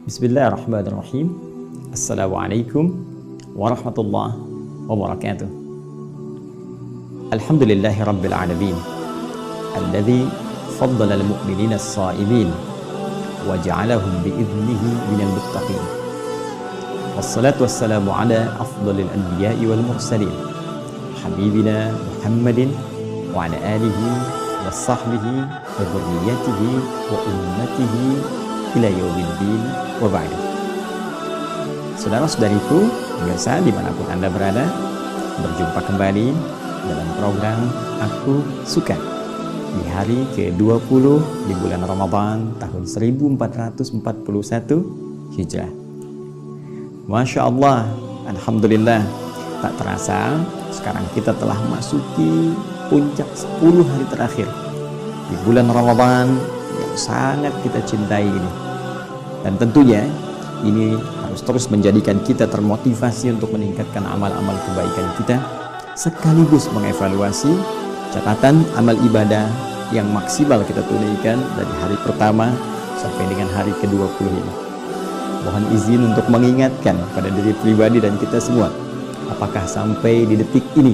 Bismillahirrahmanirrahim. Assalamualaikum warahmatullahi wabarakatuh. Alhamdulillahi rabbil alamin, alladzi faddala al-mu'minina as-sa'imin wa ja'alahum bi'idhnihi minal muttaqin. Wassalatu wassalamu ala afdalil anbiya'i wal mursalin, habibina Muhammadin wa ala alihi wa sahbihi wa dhurriyyatihi wa ummatihi ila yaumiddin wa ba'du. Saudara-saudariku, pemirsa dimanapun Anda berada, berjumpa kembali dalam program Aku Suka di hari ke-20 di bulan Ramadan tahun 1441 Hijrah. Masya Allah, Alhamdulillah, tak terasa sekarang kita telah masuki puncak 10 hari terakhir di bulan Ramadan yang sangat kita cintai ini. Dan tentunya ini harus terus menjadikan kita termotivasi untuk meningkatkan amal-amal kebaikan kita, sekaligus mengevaluasi catatan amal ibadah yang maksimal kita tunaikan dari hari pertama sampai dengan hari ke-20 ini. Mohon izin untuk mengingatkan pada diri pribadi dan kita semua, apakah sampai di detik ini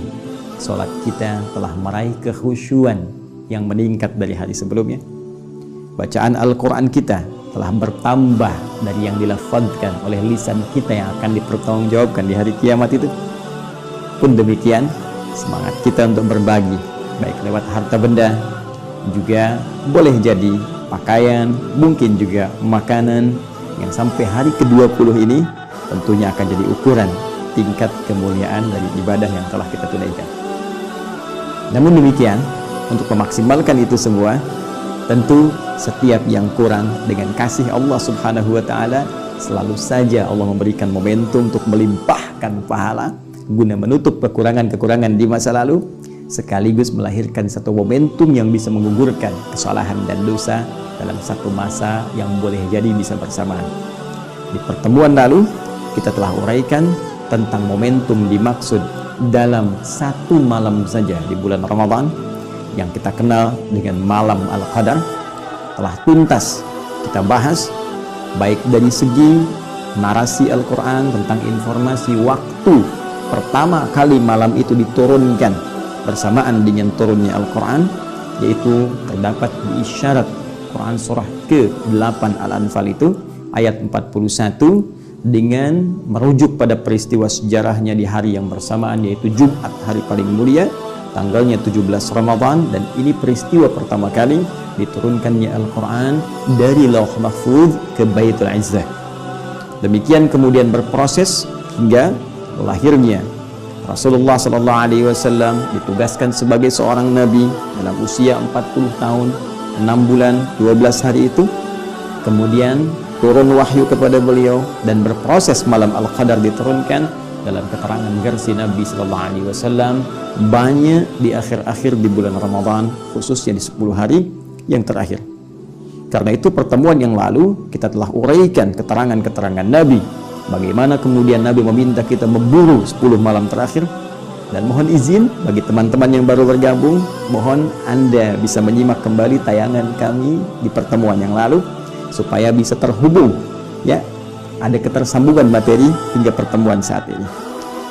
sholat kita telah meraih kekhusyuan yang meningkat dari hari sebelumnya? Bacaan Al-Quran kita telah bertambah dari yang dilafadzkan oleh lisan kita yang akan dipertanggungjawabkan di hari kiamat itu? Pun demikian, semangat kita untuk berbagi, baik lewat harta benda, juga boleh jadi pakaian, mungkin juga makanan, yang sampai hari ke-20 ini tentunya akan jadi ukuran tingkat kemuliaan dari ibadah yang telah kita tunaikan. Namun demikian, untuk memaksimalkan itu semua, tentu setiap yang kurang dengan kasih Allah Subhanahu wa Ta'ala, selalu saja Allah memberikan momentum untuk melimpahkan pahala guna menutup kekurangan-kekurangan di masa lalu, sekaligus melahirkan satu momentum yang bisa menggugurkan kesalahan dan dosa dalam satu masa yang boleh jadi bisa bersamaan. Di pertemuan lalu kita telah uraikan tentang momentum dimaksud dalam satu malam saja di bulan Ramadan yang kita kenal dengan malam Al-Qadar. Telah tuntas kita bahas, baik dari segi narasi Al-Quran tentang informasi waktu pertama kali malam itu diturunkan bersamaan dengan turunnya Al-Quran, yaitu terdapat di isyarat Quran surah ke-8 Al-Anfal itu ayat 41, dengan merujuk pada peristiwa sejarahnya di hari yang bersamaan, yaitu Jumat, hari paling mulia, tanggalnya 17 Ramadan. Dan ini peristiwa pertama kali diturunkannya Al-Quran dari Lauh Mahfuz ke Baitul Izzah. Demikian kemudian berproses hingga lahirnya Rasulullah SAW ditugaskan sebagai seorang nabi dalam usia 40 tahun 6 bulan 12 hari itu. Kemudian turun wahyu kepada beliau dan berproses malam Al-Qadar diturunkan. Dalam keterangan versi Nabi SAW, banyak di akhir-akhir di bulan Ramadan, khususnya di 10 hari yang terakhir. Karena itu pertemuan yang lalu kita telah uraikan keterangan-keterangan Nabi, bagaimana kemudian Nabi meminta kita memburu 10 malam terakhir. Dan mohon izin bagi teman-teman yang baru bergabung, mohon Anda bisa menyimak kembali tayangan kami di pertemuan yang lalu supaya bisa terhubung, ya, ada ketersambungan materi hingga pertemuan saat ini.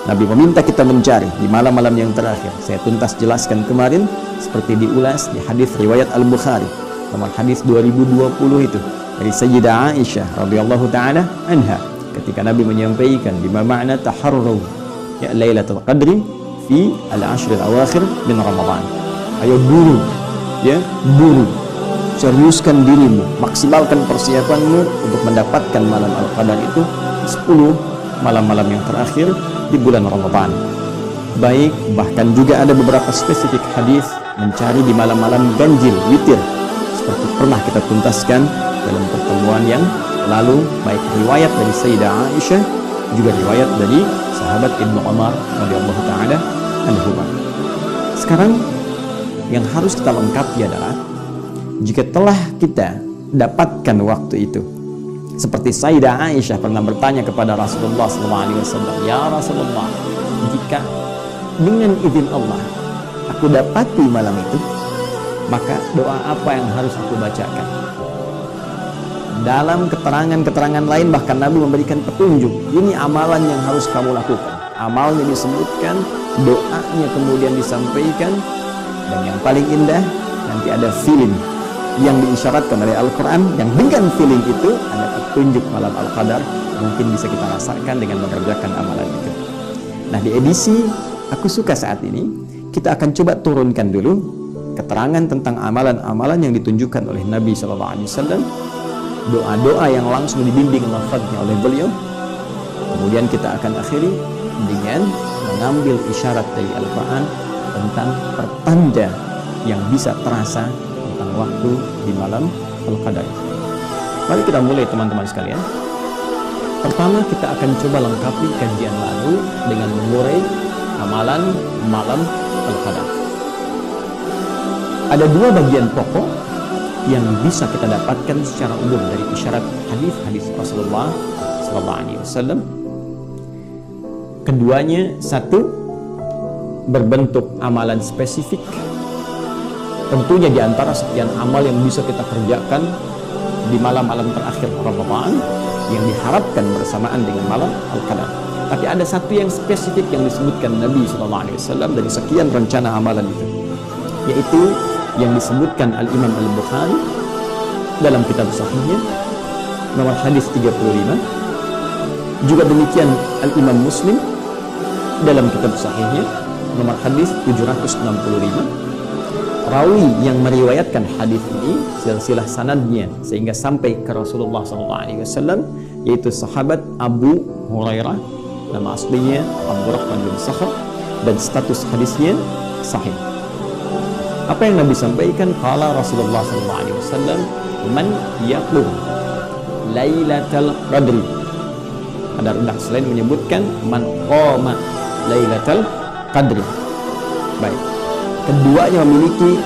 Nabi meminta kita mencari di malam-malam yang terakhir. Saya tuntas jelaskan kemarin seperti diulas di hadis riwayat Al-Bukhari nomor hadis 2020 itu dari Sayyidah Aisyah radhiyallahu taala anha, ketika Nabi menyampaikan bima ma'na taharru ya Lailatul Qadri fi al-ashr al-awakhir min Ramadan. Ayo buru, ya, buru, seriuskan dirimu, maksimalkan persiapanmu untuk mendapatkan malam Al-Qadar itu 10 malam-malam yang terakhir di bulan Ramadan. Baik, bahkan juga ada beberapa spesifik hadis mencari di malam-malam ganjil, witir, seperti pernah kita tuntaskan dalam pertemuan yang lalu, baik riwayat dari Sayyidah Aisyah, juga riwayat dari sahabat Ibnu Umar radhiyallahu taala anhuma. Sekarang yang harus kita lengkapi adalah, jika telah kita dapatkan waktu itu, seperti Sayyidah Aisyah pernah bertanya kepada Rasulullah SAW, ya Rasulullah, jika dengan izin Allah aku dapati malam itu, maka doa apa yang harus aku bacakan? dalam keterangan-keterangan lain bahkan Nabi memberikan petunjuk. Ini amalan yang harus kamu lakukan. Amalnya disebutkan, doanya kemudian disampaikan, dan yang paling indah nanti ada feeling yang diisyaratkan oleh Al-Quran, yang dengan feeling itu ada petunjuk malam Al-Qadar. Mungkin bisa kita rasakan dengan mengerjakan amalan itu. Nah, di edisi Aku Suka saat ini, kita akan coba turunkan dulu keterangan tentang amalan-amalan yang ditunjukkan oleh Nabi SAW, doa-doa yang langsung dibimbing lafadznya oleh beliau. Kemudian kita akan akhiri dengan mengambil isyarat dari Al-Quran tentang pertanda yang bisa terasa tentang waktu di malam Al-Qadar. Mari kita mulai teman-teman sekalian. Pertama, kita akan coba lengkapi kajian lalu dengan mengurai amalan malam Al-Qadar. Ada dua bagian pokok yang bisa kita dapatkan secara umum dari isyarat hadis-hadis Rasulullah SAW. Keduanya, satu, berbentuk amalan spesifik. Tentunya di antara sekian amal yang bisa kita kerjakan di malam-malam terakhir Ramadan yang diharapkan bersamaan dengan malam Al-Qadar. Tapi ada satu yang spesifik yang disebutkan Nabi SAW dari sekian rencana amalan itu, yaitu yang disebutkan Al-Imam Al-Bukhari dalam kitab sahihnya nomor hadis 35. Juga demikian Al-Imam Muslim dalam kitab sahihnya nomor hadis 765. Rawi yang meriwayatkan hadis ini silsilah sanadnya sehingga sampai ke Rasulullah SAW, yaitu sahabat Abu Hurairah, nama aslinya Abdurrahman bin Sakhr, dan status hadisnya sahih. Apa yang Nabi sampaikan? Qala Rasulullah SAW, man yaqum Lailatul Qadri. Ada redaksi lain menyebutkan man qama Lailatul Qadri. Baik, keduanya memiliki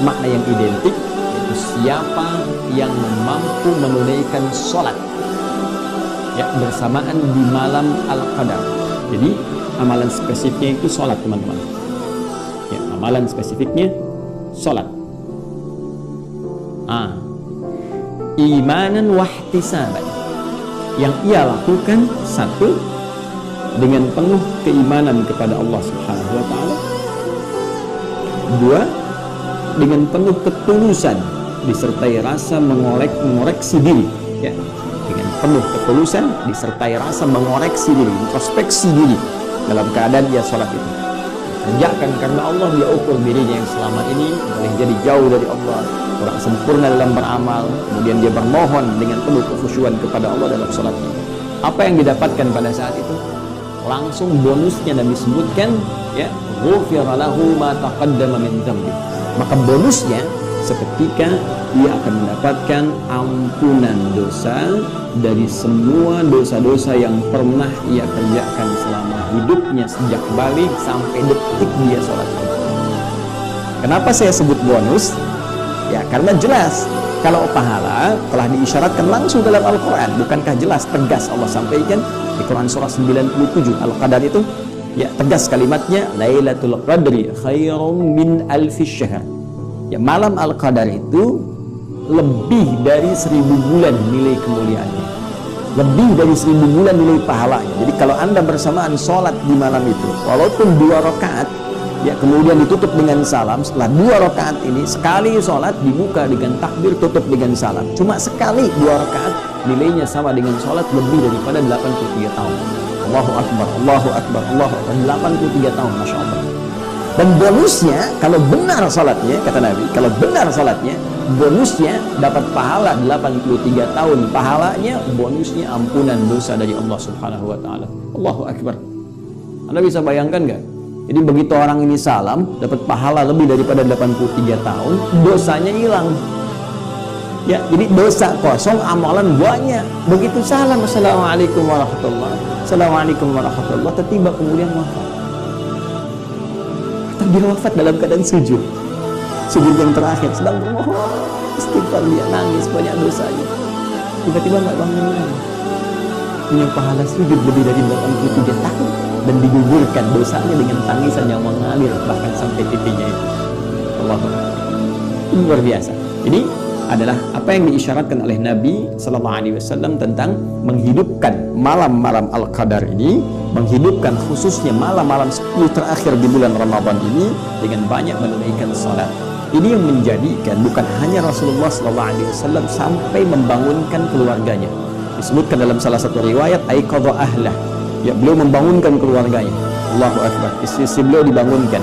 makna yang identik, yaitu siapa yang mampu menunaikan sholat ya bersamaan di malam Al-Qadar. Jadi amalan spesifiknya itu sholat, teman-teman ya, amalan spesifiknya sholat. Imanan wahtisaban, yang ia lakukan, satu, dengan penuh keimanan kepada Allah Subhanahu wa Ta'ala. Dua, dengan penuh ketulusan disertai rasa mengoreksi diri ya, dengan penuh ketulusan disertai rasa mengoreksi diri, introspeksi diri dalam keadaan dia sholat itu. Kerjakan karena Allah, dia ukur dirinya yang selama ini boleh jadi jauh dari Allah, kurang sempurna dalam beramal, kemudian dia bermohon dengan penuh kekhusyuan kepada Allah dalam sholatnya. Apa yang didapatkan pada saat itu? Langsung bonusnya Nabi sebutkan ya, ghufira lahu ma taqaddama min dzambi. Maka bonusnya seketika dia akan mendapatkan ampunan dosa dari semua dosa-dosa yang pernah ia kerjakan selama hidupnya, sejak balik sampai detik dia sholat. Kenapa saya sebut bonus? Ya karena jelas kalau pahala telah diisyaratkan langsung dalam Al-Quran. Bukankah jelas, tegas Allah sampaikan di Quran surah 97 Al-Qadar itu ya, tegas kalimatnya, Lailatul Qadri khairum min alfi syahr. Ya, malam Al-Qadar itu lebih dari 1000 bulan nilai kemuliaannya, lebih dari 1000 bulan nilai pahalanya. Jadi kalau Anda bersamaan sholat di malam itu, walaupun 2 rakaat ya, kemudian ditutup dengan salam, setelah 2 rakaat ini sekali sholat dibuka dengan takbir, tutup dengan salam, cuma sekali 2 rakaat, nilainya sama dengan sholat lebih daripada 83 tahun. Allahu Akbar, Allahu Akbar, Allahu Akbar, 83 tahun, Masya Allah. Dan bonusnya, kalau benar sholatnya, kata Nabi, kalau benar sholatnya, bonusnya dapat pahala 83 tahun. Pahalanya, bonusnya ampunan dosa dari Allah Subhanahu wa Ta'ala. Allahu Akbar. Anda bisa bayangkan nggak? Jadi begitu orang ini salam, dapat pahala lebih daripada 83 tahun, dosanya hilang. Ya, jadi dosa kosong, amalan banyak. Begitu salam, Assalamualaikum warahmatullahi wabarakatuh, Assalamualaikum warahmatullahi wabarakatuh, tiba kemudian wafat. Atau dia wafat dalam keadaan sujud. Sujud yang terakhir, sedang bermohon istighfar, dia nangis banyak dosanya. Tiba-tiba nggak bangun lagi. Punya pahala sujud lebih dari 83 tahun dan digugurkan dosanya dengan tangisan yang mengalir bahkan sampai pipinya itu. Allah, ini luar biasa. Jadi adalah apa yang diisyaratkan oleh Nabi Sallallahu Alaihi Wasallam tentang menghidupkan malam-malam Al-Qadar ini, menghidupkan khususnya malam-malam 10 terakhir di bulan Ramadan ini dengan banyak menunaikan salat. Ini yang menjadikan bukan hanya Rasulullah Sallallahu Alaihi Wasallam sampai membangunkan keluarganya. Disebutkan dalam salah satu riwayat, aiqadha ahlah, ya, beliau membangunkan keluarganya. Allahu Akbar. Istri beliau dibangunkan.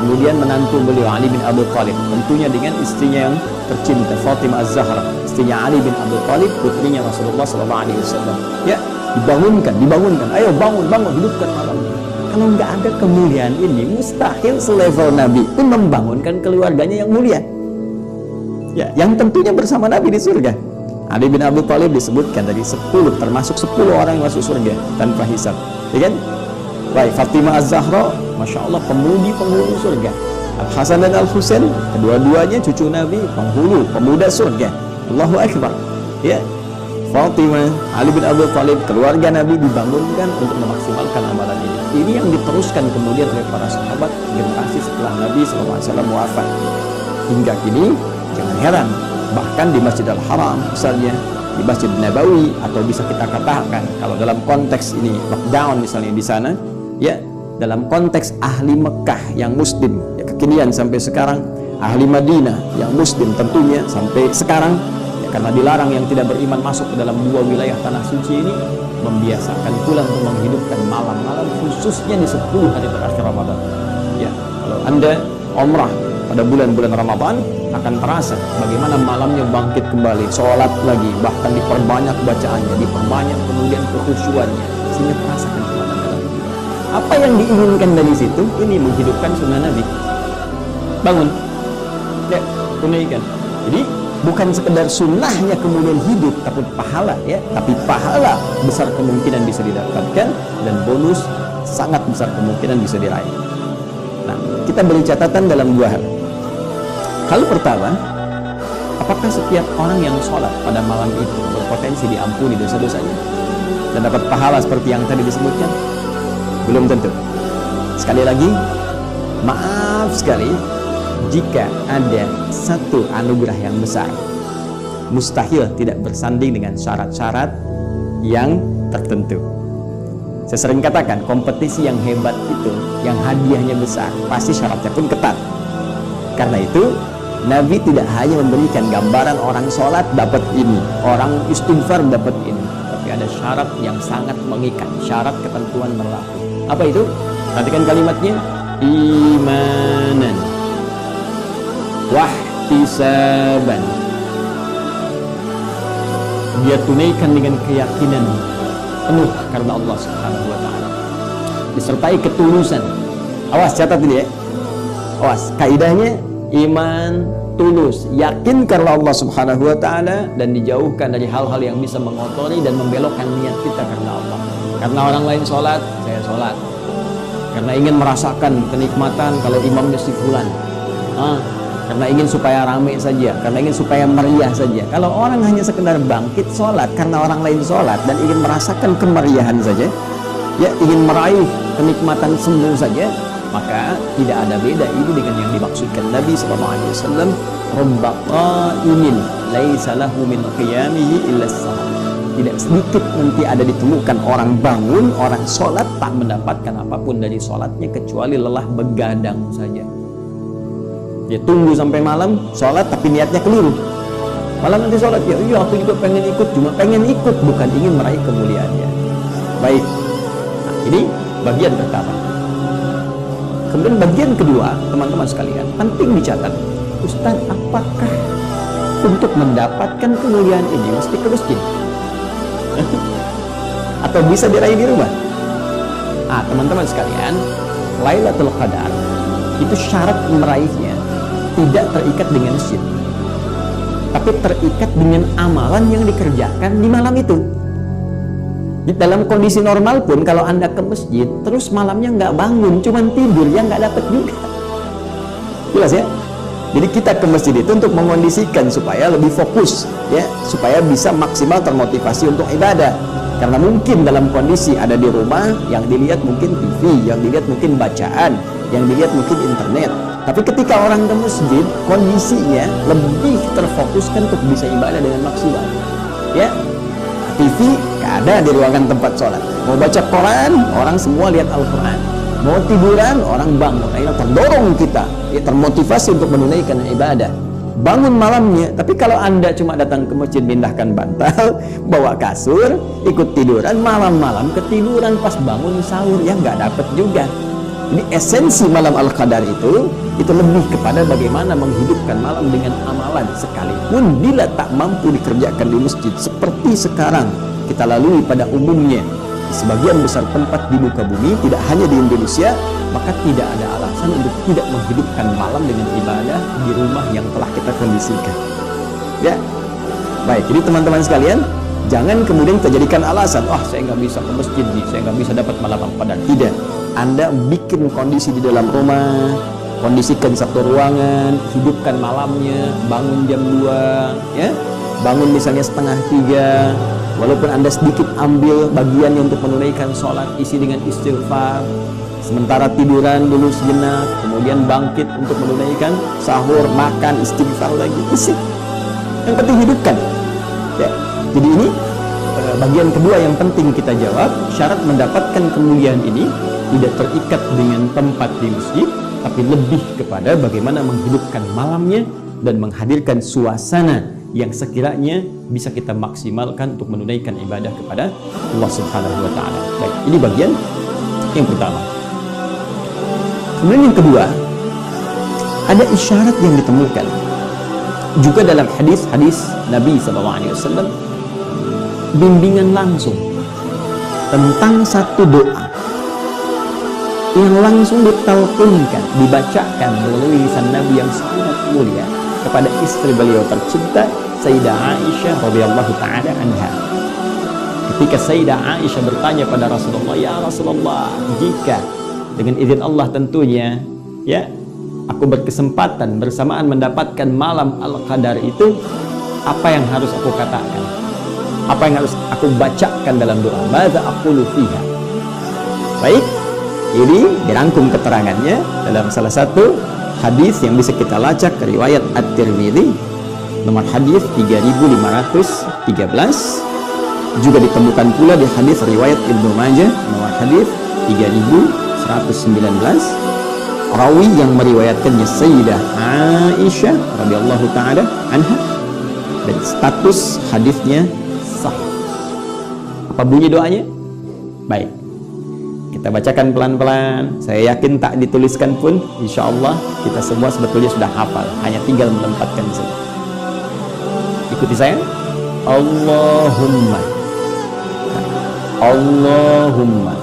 Kemudian menantu beliau Ali bin Abi Thalib, tentunya dengan istrinya yang tercinta Fatimah Az-Zahra, istrinya Ali bin Abi Thalib, putrinya Rasulullah SAW. Ya, dibangunkan. Ayo bangun, hidupkan malam. Kalau nggak ada kemuliaan ini, mustahil selevel Nabi pun membangunkan keluarganya yang mulia. Ya, yang tentunya bersama Nabi di surga. Ali bin Abi Thalib disebutkan dari 10, termasuk 10 orang yang masuk surga tanpa hisab. Ya kan? Baik, Fatimah Az-Zahra, Masya Allah, penghulu surga. Al-Hasan dan Al-Husain, kedua-duanya cucu Nabi, pemuda surga. Allahu Akbar. Ya, Fatimah, Ali bin Abi Thalib, keluarga Nabi dibangunkan untuk memaksimalkan amalan ini. Ini yang diteruskan kemudian oleh para sahabat generasi setelah Nabi SAW wafat. Hingga kini, jangan heran, bahkan di Masjid Al-Haram misalnya, di Masjid Nabawi, atau bisa kita katakan kalau dalam konteks ini lockdown misalnya di sana, ya, dalam konteks ahli Mekah yang muslim, ya, kekinian sampai sekarang, ahli Madinah yang muslim tentunya sampai sekarang, ya, karena dilarang yang tidak beriman masuk ke dalam 2 wilayah tanah suci ini, membiasakan pula untuk menghidupkan malam-malam khususnya di 10 hari terakhir Ramadan. Ya, kalau Anda umrah pada bulan-bulan Ramadan akan terasa bagaimana malamnya bangkit kembali, sholat lagi, bahkan diperbanyak bacaannya, diperbanyak kemudian kekhusyuannya, sehingga terasakan kemana dalam hidup. Apa yang diinginkan dari situ? Ini menghidupkan sunnah Nabi. Bangun, ya, tunaikan. Jadi bukan sekedar sunnahnya kemudian hidup, tapi pahala, ya, tapi pahala besar kemungkinan bisa didapatkan dan bonus sangat besar kemungkinan bisa diraih. Nah, kita beri catatan dalam 2 hal. Hal pertama, apakah setiap orang yang sholat pada malam itu berpotensi diampuni dosa-dosanya dan dapat pahala seperti yang tadi disebutkan? Belum tentu. Sekali lagi, maaf sekali, jika ada satu anugerah yang besar, mustahil tidak bersanding dengan syarat-syarat yang tertentu. Saya sering katakan, kompetisi yang hebat itu, yang hadiahnya besar, pasti syaratnya pun ketat. Karena itu, Nabi tidak hanya memberikan gambaran orang sholat dapat ini, orang istighfar dapat ini, tapi ada syarat yang sangat mengikat, syarat ketentuan berlaku. Apa itu? Perhatikan kalimatnya, imanan wahtisaban. Dia tunaikan dengan keyakinan penuh karena Allah Subhanahu wa Ta'ala, disertai ketulusan. Awas, catat ini ya. Awas, kaidahnya iman tulus, yakin karena Allah Subhanahu wa Ta'ala, dan dijauhkan dari hal-hal yang bisa mengotori dan membelokkan niat kita karena Allah. Karena orang lain sholat, saya sholat. Karena ingin merasakan kenikmatan kalau imamnya si fulan. Karena ingin supaya rame saja, karena ingin supaya meriah saja. Kalau orang hanya sekedar bangkit sholat karena orang lain sholat dan ingin merasakan kemeriahan saja, ya, ingin meraih kenikmatan sembuh saja, maka tidak ada beda ini dengan yang dimaksudkan Nabi SAW. Rubba qa'imin laisa lahu min qiyamihi illa as-salat. Tidak sedikit nanti ada ditemukan orang bangun, orang sholat tak mendapatkan apapun dari sholatnya kecuali lelah begadang saja. Dia tunggu sampai malam sholat tapi niatnya keliru. Malam nanti sholat, ya iya aku juga pengen ikut, cuma pengen ikut, bukan ingin meraih kemuliaannya. Baik, nah, ini bagian pertama. Kemudian bagian kedua, teman-teman sekalian, penting dicatat, Ustaz, apakah untuk mendapatkan kemuliaan ini mesti ke masjid? Atau bisa diraih di rumah? Teman-teman sekalian, Lailatul Qadar itu syarat meraihnya tidak terikat dengan masjid, tapi terikat dengan amalan yang dikerjakan di malam itu. Di dalam kondisi normal pun kalau Anda ke masjid terus malamnya nggak bangun, cuman tidur, ya nggak dapat juga. Jelas ya? Jadi kita ke masjid itu untuk mengondisikan supaya lebih fokus, ya, supaya bisa maksimal termotivasi untuk ibadah. Karena mungkin dalam kondisi ada di rumah, yang dilihat mungkin TV, yang dilihat mungkin bacaan, yang dilihat mungkin internet. Tapi ketika orang ke masjid, kondisinya lebih terfokuskan untuk bisa ibadah dengan maksimal. Ya, TV nggak ada di ruangan tempat sholat. Mau baca Quran, orang semua lihat Al-Quran. Mau tiduran, orang bangun. Akhirnya terdorong kita, ya, termotivasi untuk menunaikan ibadah. Bangun malamnya, tapi kalau Anda cuma datang ke masjid, pindahkan bantal, bawa kasur, ikut tiduran, malam-malam ketiduran, pas bangun sahur, ya nggak dapat juga. Jadi esensi malam Al-Qadar itu lebih kepada bagaimana menghidupkan malam dengan amalan, sekalipun bila tak mampu dikerjakan di masjid seperti sekarang kita lalui pada umumnya di sebagian besar tempat di muka bumi, tidak hanya di Indonesia, maka tidak ada alasan untuk tidak menghidupkan malam dengan ibadah di rumah yang telah kita kondisikan. Ya, baik. Jadi teman-teman sekalian, jangan kemudian terjadikan alasan, saya nggak bisa ke masjid nih, saya nggak bisa dapat malam Al-Qadar. Tidak. Anda bikin kondisi di dalam rumah, kondisikan satu ruangan, hidupkan malamnya, bangun jam 2, ya, bangun misalnya setengah 3, walaupun Anda sedikit ambil bagiannya untuk menunaikan sholat, isi dengan istighfar, sementara tiduran dulu sejenak, kemudian bangkit untuk menunaikan sahur, makan, istighfar lagi, isi. Yang penting hidupkan. Ya. Jadi ini bagian kedua yang penting kita jawab. Syarat mendapatkan kemuliaan ini tidak terikat dengan tempat di masjid, tapi lebih kepada bagaimana menghidupkan malamnya dan menghadirkan suasana yang sekiranya bisa kita maksimalkan untuk menunaikan ibadah kepada Allah Subhanahu wa Ta'ala. Baik, ini bagian yang pertama. Kemudian yang kedua, ada isyarat yang ditemukan juga dalam hadis-hadis Nabi SAW, bimbingan langsung tentang satu doa yang langsung ditalqinkan, dibacakan melalui lisan Nabi yang sangat mulia kepada istri beliau tercinta Sayyidah Aisyah radhiyallahu taala anha. Ketika Sayyidah Aisyah bertanya pada Rasulullah, "Ya Rasulullah, jika dengan izin Allah tentunya, ya, aku berkesempatan bersamaan mendapatkan malam Al-Qadar itu, apa yang harus aku katakan? Apa yang harus aku bacakan dalam doa? Madza aqulu fiha?" Baik, ini dirangkum keterangannya dalam salah satu hadis yang bisa kita lacak, riwayat At-Tirmidzi nomor hadis 3513, juga ditemukan pula di hadis riwayat Ibnu Majah nomor hadis 3119. Rawi yang meriwayatkannya Sayyidah Aisyah radhiyallahu taala anha, dan status hadisnya sahih. Apa bunyi doanya? Baik, kita bacakan pelan-pelan. Saya yakin tak dituliskan pun, insya Allah kita semua sebetulnya sudah hafal, hanya tinggal menempatkan saja. Ikuti saya. Allahumma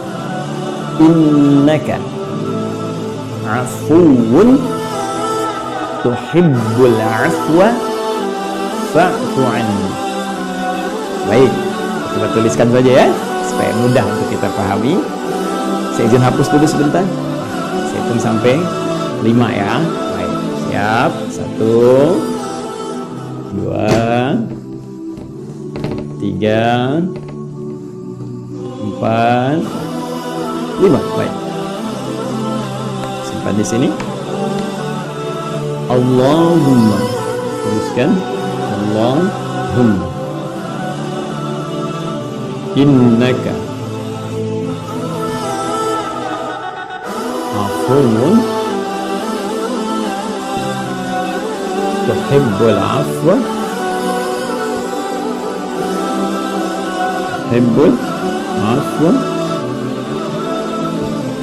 innaka afuwun tuhibbul afwa fa'fu anni. Baik, coba tuliskan saja ya, supaya mudah untuk kita pahami. Saya izin hapus dulu sebentar. Saya hitung sampai 5 ya. Baik, siap. 1, 2, 3, 4, 5. Baik. Simpan di sini. Allahumma. Tuliskan. Allahumma. Innaka afuwun tuhibbul afwa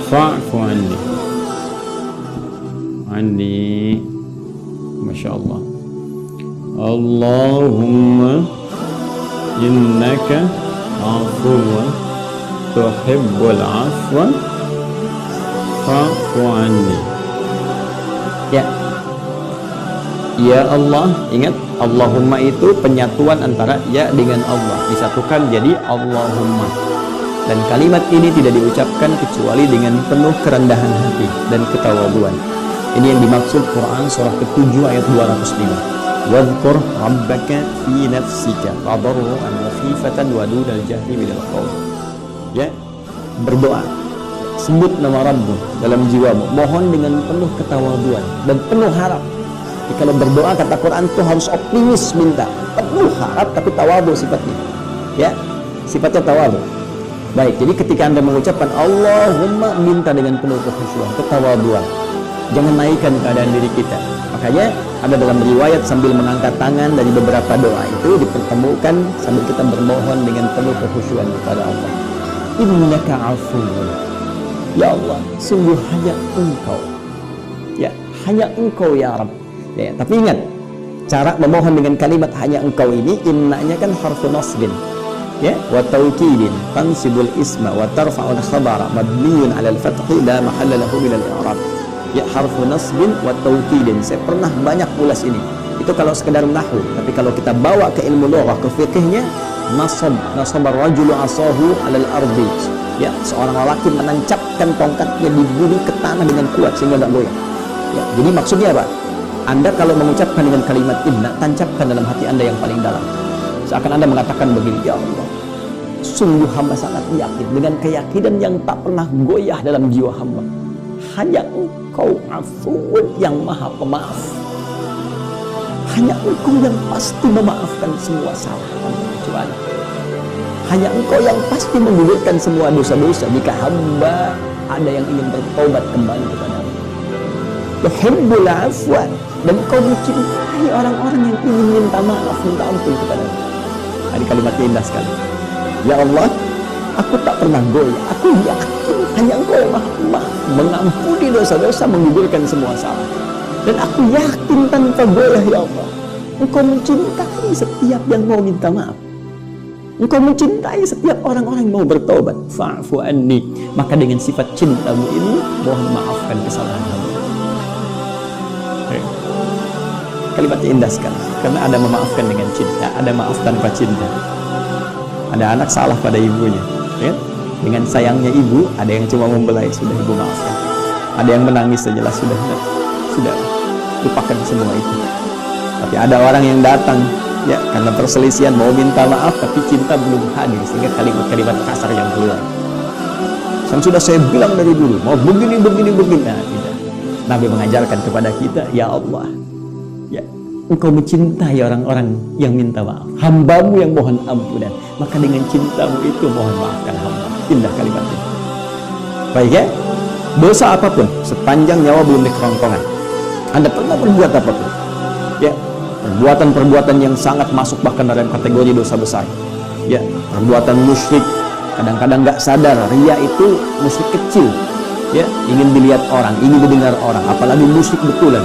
fa'fu anni. Masya Allah. Allahumma innaka afuwun tuhibbul afwa fa'fu anni. Ya Allah, ingat Allahumma itu penyatuan antara ya dengan Allah, disatukan jadi Allahumma. Dan kalimat ini tidak diucapkan kecuali dengan penuh kerendahan hati dan ketawaduan. Ini yang dimaksud Quran surah ke-7 ayat 205. Wadhkur rabbaka fi nafsika tadarruan wa khifatan wa dunal jahri minal qaul. Ya, berdoa sebut nama Rabbu dalam jiwamu, mohon dengan penuh ketawaduan dan penuh harap. Jadi kalau berdoa kata Quran tuh harus optimis, minta penuh harap tapi tawadu sifatnya, ya, sifatnya tawadu. Baik, jadi ketika Anda mengucapkan Allahumma, minta dengan penuh kekhusyuan, ketawaduan, jangan naikkan keadaan diri kita. Makanya ada dalam riwayat sambil mengangkat tangan dari beberapa doa itu dipertemukan sambil kita bermohon dengan penuh kekhusyuan kepada Allah. Innaka afuwun, ya Allah, sungguh hanya Engkau, ya, hanya Engkau ya Rabb. Ya, tapi ingat, cara memohon dengan kalimat hanya Engkau ini, innanya kan harfu nasbin, ya, wa taukidin tansibul isma wa tarfa'ul khabara mabniyun 'alal fathi la mahalla lahu min al-i'rab. Ya, harfu nasbin wa taukidin. Saya pernah banyak ulas ini. Itu kalau sekedar nahwu, tapi kalau kita bawa ke ilmu lughah, ke fikihnya, nasab ar-rajulu asahu 'alal ardi. Ya, seorang lelaki menancapkan tongkatnya di bumi ke tanah dengan kuat sehingga tidak goyah. Ya, jadi maksudnya apa? Anda kalau mengucapkan dengan kalimat inna, tancapkan dalam hati Anda yang paling dalam. Seakan Anda mengatakan begini, ya Allah, sungguh hamba sangat yakin dengan keyakinan yang tak pernah goyah dalam jiwa hamba. Hanya Engkau afuun, yang maha pemaaf. Hanya Engkau yang pasti memaafkan semua salah kecuali. Hanya Engkau yang pasti menggugurkan semua dosa-dosa jika hamba ada yang ingin bertobat kembali kepada Allah. Tuhibbul afwa, dan Engkau mencintai orang-orang yang ingin minta maaf, minta ampun kepada Allah. Ada kalimatnya indah sekali. Ya Allah, aku tak pernah goyah. Aku yakin hanya Engkau yang maha pemaaf, mengampuni dosa-dosa, menggugurkan semua salah. Dan aku yakin tanpa goyah, ya Allah, Engkau mencintai setiap yang mau minta maaf. Engkau mencintai setiap orang-orang yang mau bertobat. Fa'fu anni, maka dengan sifat cintamu ini, mohon maafkan kesalahan hamba. Kalimatnya indah sekali, karena ada memaafkan dengan cinta, ada maaf tanpa cinta. Ada anak salah pada ibunya, ya? Dengan sayangnya ibu, ada yang cuma membelai, sudah ibu maafkan. Ada yang menangis saja, sudah lupakan semua itu. Tapi ada orang yang datang, ya, karena perselisihan mau minta maaf, tapi cinta belum hadir, sehingga kalimat-kalimat kasar yang keluar. Yang sudah saya bilang dari dulu, mau begini. Nah, tidak. Nabi mengajarkan kepada kita, ya Allah, ya, Engkau mencintai orang-orang yang minta maaf, hambamu yang mohon ampunan, maka dengan cintamu itu mohon maafkan hamba. Indah kalimatnya. Baik, ya, dosa apapun sepanjang nyawa belum dikerongkongan, Anda pernah berbuat apapun, ya, perbuatan-perbuatan yang sangat masuk bahkan dalam kategori dosa besar, ya, perbuatan musyrik, kadang-kadang nggak sadar, riya itu musyrik kecil, ya, ingin dilihat orang, ingin didengar orang, apalagi musyrik betulan.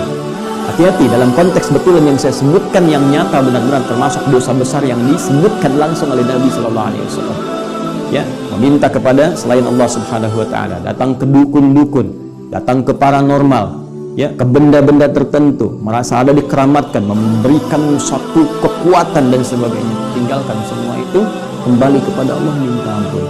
Hati-hati dalam konteks betulan yang saya sebutkan, yang nyata benar-benar termasuk dosa besar yang disebutkan langsung oleh Nabi SAW. Ya, meminta kepada selain Allah Subhanahu Wa Taala, datang ke dukun-dukun, datang ke paranormal, ya, ke benda-benda tertentu, merasa ada dikeramatkan, memberikan satu kekuatan dan sebagainya. Tinggalkan semua itu, kembali kepada Allah, minta ampun.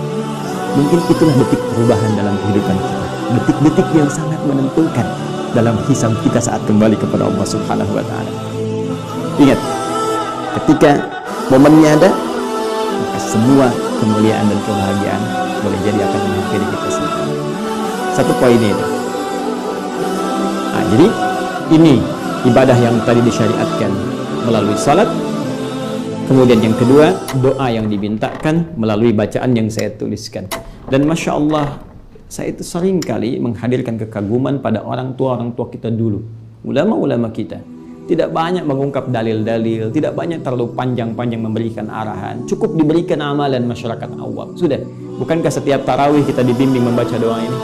Mungkin itulah detik perubahan dalam kehidupan kita, detik-detik yang sangat menentukan dalam hisab kita saat kembali kepada Allah Subhanahu Wa Taala. Ingat, ketika momennya ada, maka semua kemuliaan dan kebahagiaan boleh jadi akan menghampiri kita semua. Satu poin ini. Nah, jadi ini ibadah yang tadi disyariatkan melalui salat. Kemudian yang kedua, doa yang dimintakan melalui bacaan yang saya tuliskan. Dan Masya Allah, saya itu sering kali menghadirkan kekaguman pada orang tua kita dulu, ulama-ulama kita. Tidak banyak mengungkap dalil-dalil, tidak banyak terlalu panjang-panjang memberikan arahan, cukup diberikan amalan masyarakat awam. Sudah, bukankah setiap tarawih kita dibimbing membaca doa ini?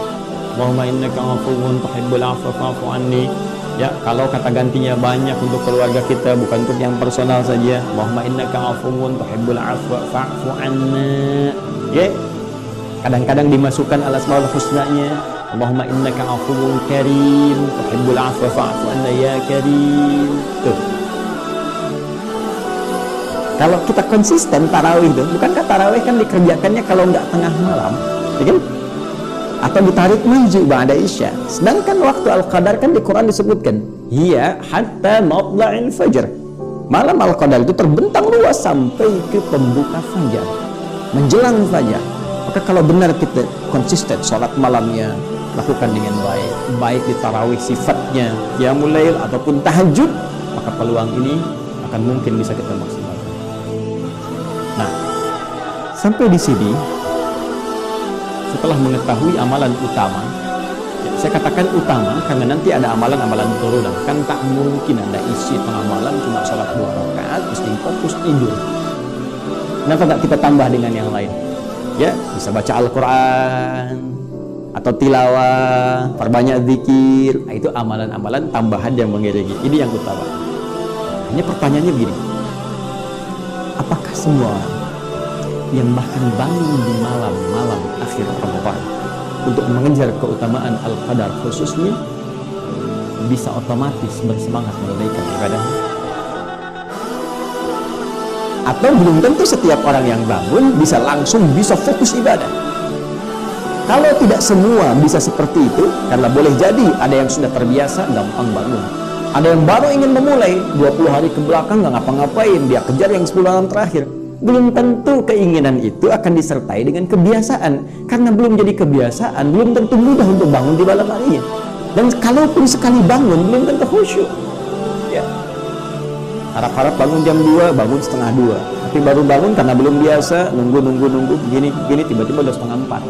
Allahumma innaka afuwun tuhibbul afwa fa'fu anni. Ya, kalau kata gantinya banyak untuk keluarga kita, bukan untuk yang personal saja. Allahumma innaka afuwun tuhibbul afwa fa'fu anna. Ya. Kadang-kadang dimasukkan al-asmaul husnanya, Allahumma innaka afuwun karim tuhibbul afwa fa'fu anna ya karim. Tuh. Kalau kita konsisten tarawih itu, bukankah tarawih kan dikerjakannya kalau nggak tengah malam, ya kan? Atau ditarik maju ba'da isya. Sedangkan waktu al-qadar kan di Quran disebutkan, hiya hatta matla'il fajr. Malam al-qadar itu terbentang luas sampai ke pembuka fajar, menjelang fajar. Maka Maka kalau benar kita konsisten sholat malamnya, lakukan dengan baik, baik di tarawih sifatnya qiyamul lail ataupun tahajud, maka peluang ini akan mungkin bisa kita maksimalkan. Nah, sampai di sini setelah mengetahui amalan utama, ya, saya katakan utama karena nanti ada amalan-amalan turunan. Kan tak mungkin Anda isi tengah malam cuma sholat 2 rakaat mesti fokus tidur. Kenapa tak kita tambah dengan yang lain? Ya, bisa baca Al-Quran atau tilawah, perbanyak zikir. Nah, itu amalan-amalan tambahan yang mengiringi. Ini yang utama. Hanya pertanyaannya begini, apakah semua orang yang bahkan bangun di malam-malam akhir Ramadan untuk mengejar keutamaan Al-Qadar khususnya bisa otomatis bersemangat menunaikan ibadah? Atau belum tentu setiap orang yang bangun bisa langsung bisa fokus ibadah? Kalau tidak semua bisa seperti itu, karena boleh jadi ada yang sudah terbiasa gampang bangun, ada yang baru ingin memulai 20 hari ke belakang nggak ngapa-ngapain, dia kejar yang 10 malam terakhir. Belum tentu keinginan itu akan disertai dengan kebiasaan. Karena belum jadi kebiasaan, belum tentu mudah untuk bangun di malam harinya. Dan kalaupun sekali bangun, belum tentu khusyuk. Ya. Harap-harap bangun jam 2, bangun setengah 2. Tapi baru bangun karena belum biasa, nunggu, begini, tiba-tiba udah setengah 4.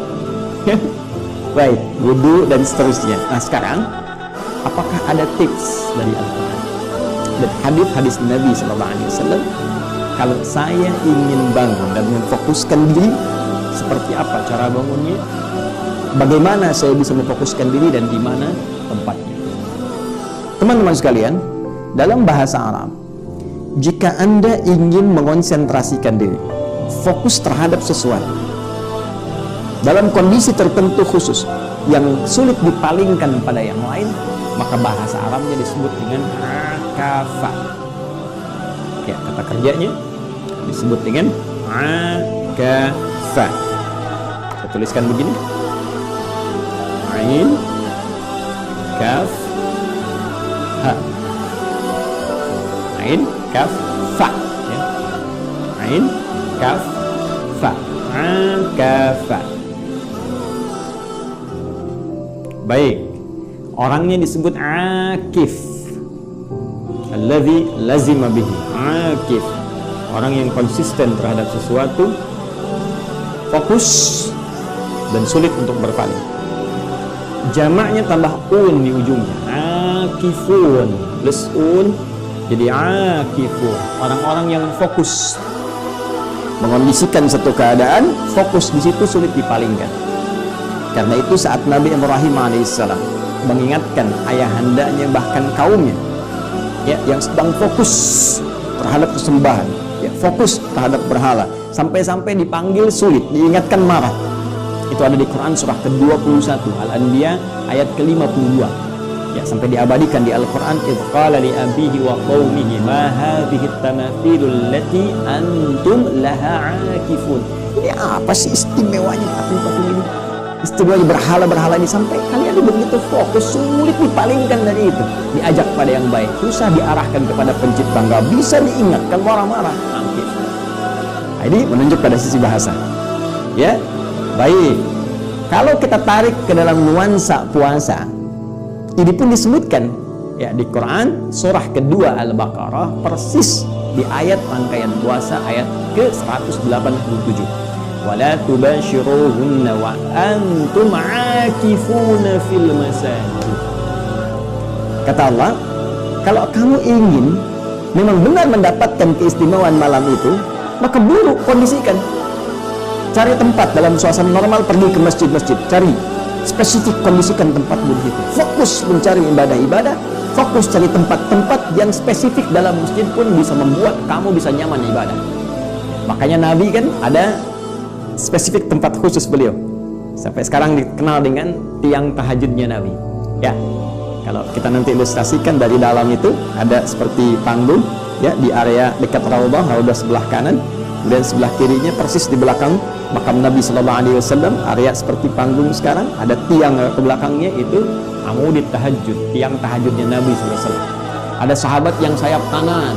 Baik, wudu dan seterusnya. Nah sekarang, apakah ada tips dari Al-Quran dan hadis Nabi SAW? Kalau saya ingin bangun dan memfokuskan diri, seperti apa cara bangunnya? Bagaimana saya bisa memfokuskan diri dan di mana tempatnya? Teman-teman sekalian, dalam bahasa Arab, jika Anda ingin mengonsentrasikan diri, fokus terhadap sesuatu, dalam kondisi tertentu khusus yang sulit dipalingkan pada yang lain, maka bahasa Arabnya disebut dengan akafa. Ya, kata kerjanya disebut dengan akafa. Saya tuliskan begini: ain, kaf, ha. Ain, kaf, fa. Ya. Ain, kaf, fa. Akafa. Baik, orangnya disebut akif. Alladzi lazima bihi. Akif, orang yang konsisten terhadap sesuatu, fokus dan sulit untuk berpaling. Jamaknya tambah un di ujungnya, akifun, plus un jadi akifun, orang-orang yang fokus mengondisikan satu keadaan, fokus di situ sulit dipalingkan. Karena itu saat Nabi Ibrahim alaihissalam mengingatkan ayahandanya bahkan kaumnya, ya, yang sedang fokus terhadap kesembahan, ya, fokus terhadap berhala, sampai-sampai dipanggil sulit, diingatkan marah. Itu ada di Quran surah ke-21 Al-Anbiya ayat ke-52, ya, sampai diabadikan di Al-Quran. Idh qala li abihi wa qawmihi ma hadhihi at-tamathilul lati antum laha akifun. Ini apa sih istimewanya patung-patung ini? Istimewanya berhala-berhala ini, sampai kalian begitu fokus, sulit dipalingkan dari itu. Diajak pada yang baik, susah diarahkan kepada pencipta, nggak bisa diingatkan, marah-marah. Nah, ini menunjuk pada sisi bahasa. Ya, baik. Kalau kita tarik ke dalam nuansa puasa, ini pun disebutkan, ya, di Quran surah kedua Al-Baqarah, persis di ayat rangkaian puasa ayat ke-187. Wala tubashiruhunna wa antum aakifuna fil masajid. Kata Allah, kalau kamu ingin memang benar mendapatkan keistimewaan malam itu, maka buruk kondisikan. Cari tempat dalam suasana normal, pergi ke masjid-masjid, cari spesifik, kondisikan tempatmu di situ. Fokus mencari ibadah-ibadah, fokus cari tempat-tempat yang spesifik dalam masjid pun bisa membuat kamu bisa nyaman ibadah. Makanya Nabi kan ada spesifik tempat khusus beliau. Sampai sekarang dikenal dengan tiang tahajudnya Nabi. Ya, kalau kita nanti ilustrasikan dari dalam itu ada seperti panggung, ya, di area dekat Raudhah sebelah kanan, kemudian sebelah kirinya persis di belakang makam Nabi Sallallahu Alaihi Wasallam, area seperti panggung sekarang, ada tiang ke belakangnya, itu amudit tahajud, tiang tahajudnya Nabi Sallallahu Alaihi Wasallam. Ada sahabat yang sayap kanan,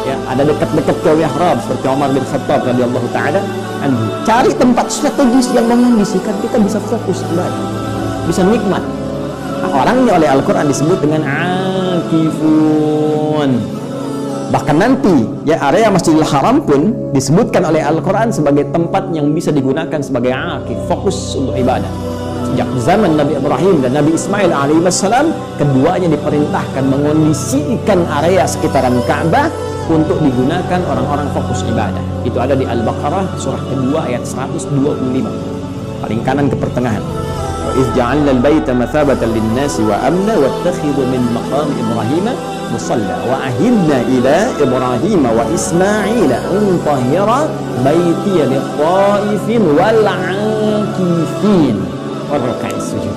Ya, ada dekat-dekat ke mihrab seperti Umar bin Khattab radhiyallahu taala anhu. Cari tempat strategis yang mengondisikan kita bisa fokus ibadah, bisa nikmat. Nah, orangnya oleh Al-Quran disebut dengan akifun. Bahkan nanti ya area Masjidil Haram pun disebutkan oleh Al-Quran sebagai tempat yang bisa digunakan sebagai akif, fokus untuk ibadah. Sejak zaman Nabi Ibrahim dan Nabi Ismail alaihissalam, keduanya diperintahkan mengondisikan area sekitaran Ka'bah untuk digunakan orang-orang fokus ibadah. Itu ada di Al-Baqarah surah kedua ayat 125, paling kanan ke pertengahan. Wa idz ja'alna al-baita mathabatan lin-nasi wa amna wattakhidhu min maqam Ibrahim musalla wa ahidna ila Ibrahim wa Ismail an tahhira baitiya lit-ta'ifin wal 'akifin wa ruk'is sujud.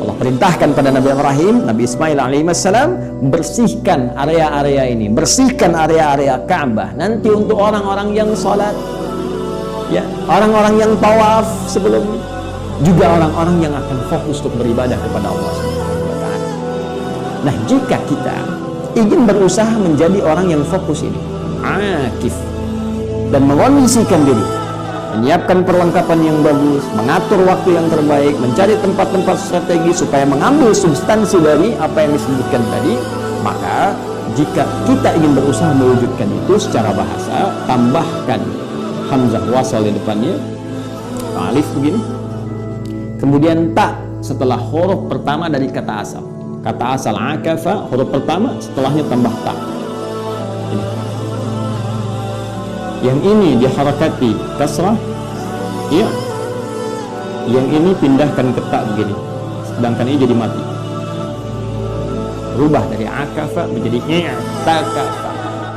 Allah perintahkan pada Nabi Ibrahim, Nabi Ismail alaihissalam, bersihkan area-area ini, bersihkan area-area Ka'bah nanti untuk orang-orang yang sholat, ya, orang-orang yang tawaf sebelum, juga orang-orang yang akan fokus untuk beribadah kepada Allah Subhanahu wa Ta'ala. Nah, jika kita ingin berusaha menjadi orang yang fokus ini, akif, dan mengondisikan diri, menyiapkan perlengkapan yang bagus, mengatur waktu yang terbaik, mencari tempat-tempat strategi supaya mengambil substansi dari apa yang disebutkan tadi, maka jika kita ingin berusaha mewujudkan itu secara bahasa, tambahkan hamzah wasal di depannya, alif begini, kemudian ta setelah huruf pertama dari kata asal. Kata asal akafa, huruf pertama, setelahnya tambah ta. Ini. Yang ini diharakati kasrah, ya. Yang ini pindahkan ke ta begini, sedangkan ini jadi mati. Rubah dari akafa menjadi i'takafa,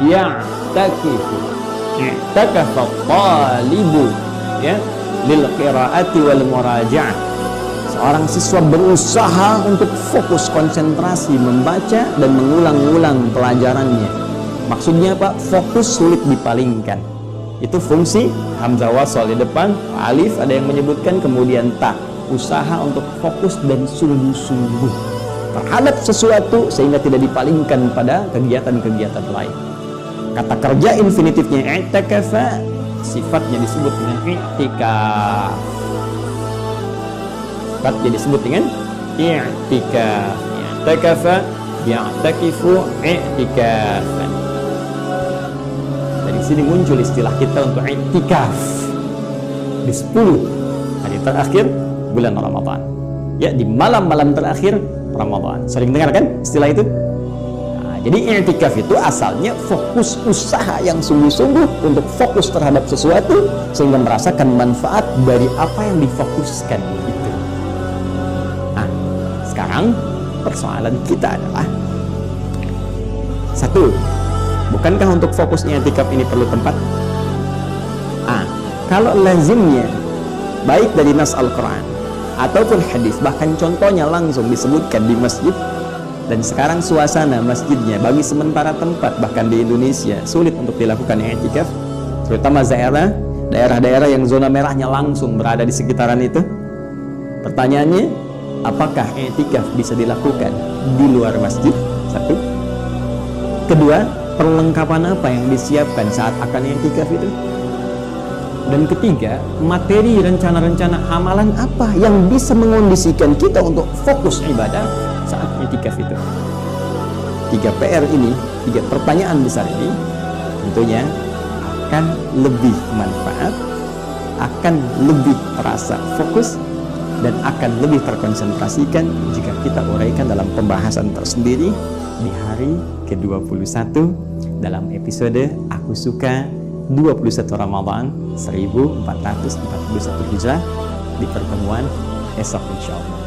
ya'takifu, i'takafa talibu, ya, lil qiraati wal muraja'ah. Seorang siswa berusaha untuk fokus konsentrasi membaca dan mengulang-ulang pelajarannya. Maksudnya apa? Fokus sulit dipalingkan. Itu fungsi hamzah wasal di depan, alif ada yang menyebutkan, kemudian ta. Usaha untuk fokus dan sungguh-sungguh terhadap sesuatu sehingga tidak dipalingkan pada kegiatan-kegiatan lain. Kata kerja infinitifnya i'takafa, sifatnya disebut dengan i'tikaf. Sifatnya disebut dengan i'tikaf. I'takafa, ya'takifu, i'tikafan. Dari sini muncul istilah kita untuk i'tikaf di 10 hari terakhir bulan Ramadan. Ya, di malam-malam terakhir Ramadan. Sering dengar kan istilah itu? Nah, jadi i'tikaf itu asalnya fokus usaha yang sungguh-sungguh untuk fokus terhadap sesuatu sehingga merasakan manfaat dari apa yang difokuskan itu. Nah, sekarang persoalan kita adalah satu, bukankah untuk fokusnya i'tikaf ini perlu tempat? Kalau lazimnya baik dari nas Al-Quran ataupun hadis, bahkan contohnya langsung disebutkan di masjid, dan sekarang suasana masjidnya bagi sementara tempat bahkan di Indonesia sulit untuk dilakukan i'tikaf, terutama daerah-daerah yang zona merahnya langsung berada di sekitaran itu. Pertanyaannya, apakah i'tikaf bisa dilakukan di luar masjid? Satu. Kedua, perlengkapan apa yang disiapkan saat akan i'tikaf itu? Dan ketiga, materi rencana-rencana amalan apa yang bisa mengondisikan kita untuk fokus ibadah saat i'tikaf itu? 3 PR ini, 3 pertanyaan besar ini tentunya akan lebih manfaat, akan lebih terasa fokus, dan akan lebih terkonsentrasikan jika kita uraikan dalam pembahasan tersendiri di hari ke-21 dalam episode Aku Suka 21 Ramadan 1441 Hijrah di pertemuan esok insyaallah.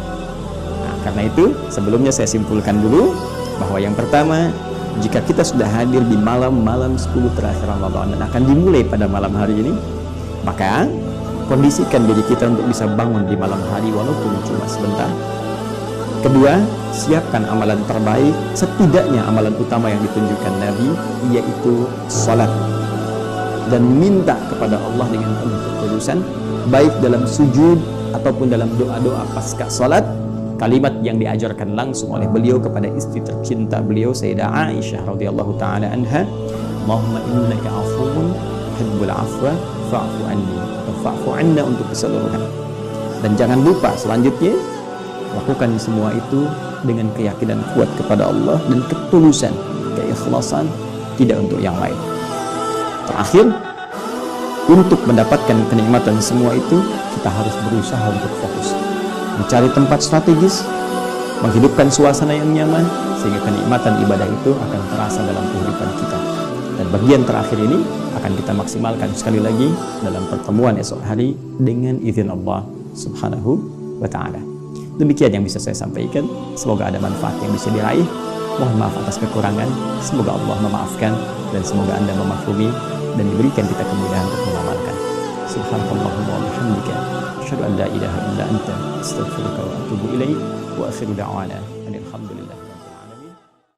Nah, karena itu sebelumnya saya simpulkan dulu bahwa yang pertama, jika kita sudah hadir di malam-malam 10 terakhir Ramadan dan akan dimulai pada malam hari ini, maka kondisikan diri kita untuk bisa bangun di malam hari walaupun cuma sebentar. Kedua, siapkan amalan terbaik, setidaknya amalan utama yang ditunjukkan Nabi, yaitu salat. Dan minta kepada Allah dengan penuh ketulusan, baik dalam sujud ataupun dalam doa-doa pasca salat, kalimat yang diajarkan langsung oleh beliau kepada istri tercinta beliau Sayyidah Aisyah radhiyallahu taala anha, Allahumma innaka afuwun tuhibbul afwa fa'fu anni, atau fa'fu anna untuk keseluruhan. Dan jangan lupa selanjutnya lakukan semua itu dengan keyakinan kuat kepada Allah dan ketulusan, keikhlasan, tidak untuk yang lain. Terakhir, untuk mendapatkan kenikmatan semua itu, kita harus berusaha untuk fokus, mencari tempat strategis, menghidupkan suasana yang nyaman, sehingga kenikmatan ibadah itu akan terasa dalam kehidupan kita. Dan bagian terakhir ini akan kita maksimalkan sekali lagi dalam pertemuan esok hari dengan izin Allah Subhanahu wa ta'ala. Demikian yang bisa saya sampaikan. Semoga ada manfaat yang bisa diraih. Mohon maaf atas kekurangan. Semoga Allah memaafkan dan semoga Anda memahami dan diberikan kita kemudahan untuk mengamalkan. Subhanallahumma wa bihamdika, asyhadu an la ilaha illa anta, astaghfiruka wa atubu ilaik. Wa akhiru da'wana